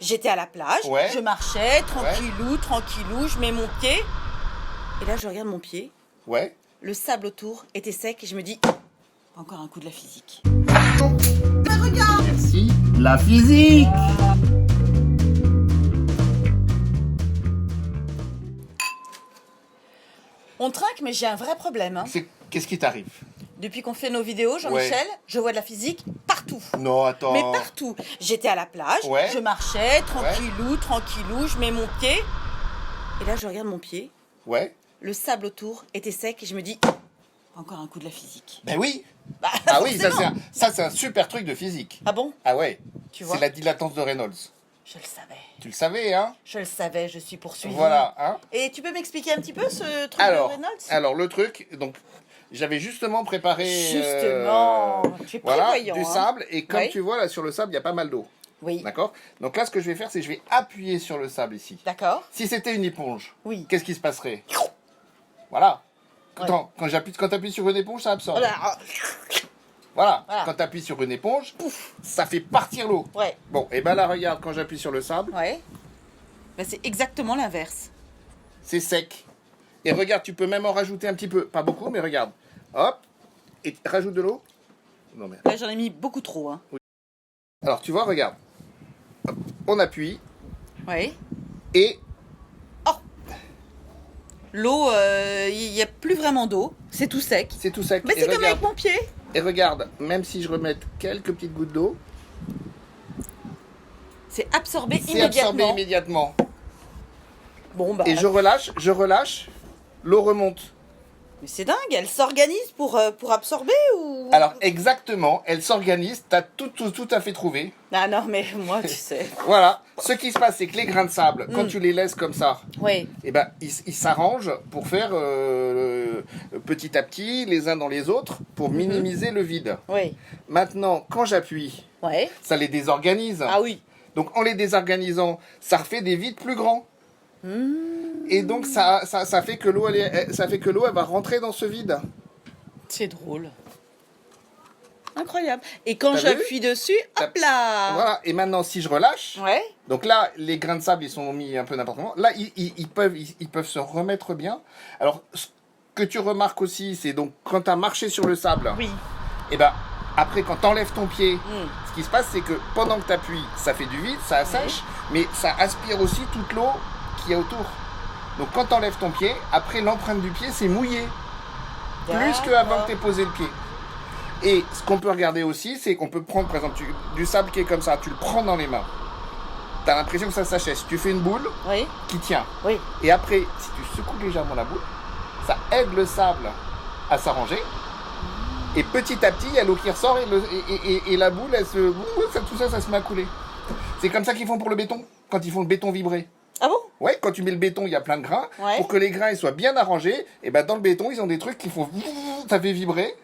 J'étais à la plage, Ouais. je marchais, tranquillou, je mets mon pied. Et là, je regarde mon pied. Ouais. Le sable autour était sec et je me dis, encore un coup de la physique. Merci. La physique. On trinque, mais j'ai un vrai problème. Hein. Qu'est-ce qui t'arrive? Depuis qu'on fait nos vidéos, Jean-Michel, je vois de la physique partout. Non, attends. Mais partout. J'étais à la plage, Ouais. je marchais, tranquillou, je mets mon pied. Et là, je regarde mon pied. Ouais. Le sable autour était sec et je me dis, encore un coup de la physique. Ben oui. Bah, Ah oui, forcément. ça c'est un super truc de physique. Ah bon? Ah ouais. Tu vois? C'est la dilatance de Reynolds. Je le savais. Tu le savais, hein? Je le savais, je suis poursuivie. Voilà, hein? Et tu peux m'expliquer un petit peu ce truc de Reynolds? Alors le truc, donc j'avais justement préparé Justement, tu es voilà, prévoyant. du hein. sable et comme Oui. tu vois là sur le sable, il y a pas mal d'eau. Oui. D'accord? Donc là ce que je vais faire c'est que je vais appuyer sur le sable ici. D'accord. Si c'était une éponge, Oui. qu'est-ce qui se passerait? Voilà. Ouais. Attends, quand tu appuies sur une éponge, ça absorbe. Voilà. Voilà. Voilà. Quand tu appuies sur une éponge, pouf, ça fait partir l'eau. Ouais. Bon, et ben là regarde, quand j'appuie sur le sable, Ouais. Ben, c'est exactement l'inverse. c'est sec. Et regarde, tu peux même en rajouter un petit peu. Pas beaucoup, mais regarde. Hop. Et rajoute de l'eau. Non, mais. Là, j'en ai mis beaucoup trop. Hein. Alors, tu vois, regarde. Hop, on appuie. Ouais. Et. L'eau, il n'y a plus vraiment d'eau. C'est tout sec. C'est tout sec. Mais Et c'est comme regarde, avec mon pied. Et regarde, même si je remette quelques petites gouttes d'eau, C'est absorbé c'est absorbé immédiatement. immédiatement. Bon, bah. Et je relâche, l'eau remonte. Mais c'est dingue, elle s'organise pour absorber ou. Alors, exactement, elle s'organise. T'as tout à fait trouvé. Ah non, mais moi, tu sais. Voilà. Ce qui se passe, c'est que les grains de sable, quand tu les laisses comme ça, Oui. eh ben, ils s'arrangent pour faire petit à petit les uns dans les autres pour minimiser le vide. Oui. Maintenant, quand j'appuie, Ouais. ça les désorganise. Ah oui. Donc en les désorganisant, ça refait des vides plus grands. Et donc ça fait que l'eau elle va rentrer dans ce vide. C'est drôle. Incroyable. Et quand T'as j'appuie dessus, hop là. Voilà. Et maintenant si je relâche, Ouais. donc là les grains de sable ils sont mis un peu n'importe comment. Là ils peuvent se remettre bien. Alors ce que tu remarques aussi, c'est donc quand tu as marché sur le sable, Oui. et ben après quand tu enlèves ton pied, ce qui se passe c'est que pendant que tu appuies, ça fait du vide, ça assèche, mais ça aspire aussi toute l'eau qu'il y a autour. Donc quand tu enlèves ton pied, après l'empreinte du pied c'est mouillé. Plus qu'avant que tu aies posé le pied. Et ce qu'on peut regarder aussi, c'est qu'on peut prendre par exemple du sable qui est comme ça, tu le prends dans les mains. Tu as l'impression que ça s'achète. Tu fais une boule Oui. qui tient. Oui. Et après, si tu secoues légèrement la boule, ça aide le sable à s'arranger. Et petit à petit, il y a l'eau qui ressort et la boule, tout ça se met à couler. C'est comme ça qu'ils font pour le béton, quand ils font le béton vibrer. Ah bon? Ouais, quand tu mets le béton, il y a plein de grains. Ouais. Pour que les grains ils soient bien arrangés, et ben dans le béton, ils ont des trucs qui font ça fait vibrer.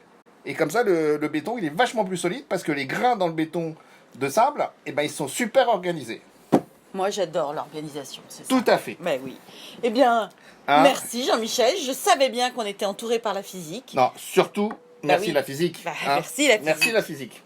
Et comme ça, le béton, il est vachement plus solide parce que les grains dans le béton de sable, et ben ils sont super organisés. Moi, j'adore l'organisation, c'est ça. Tout à fait. Mais oui. Eh bien, Hein? merci Jean-Michel. Je savais bien qu'on était entouré par la physique. Non, surtout, merci oui. la physique. Bah, merci la physique. Merci la physique.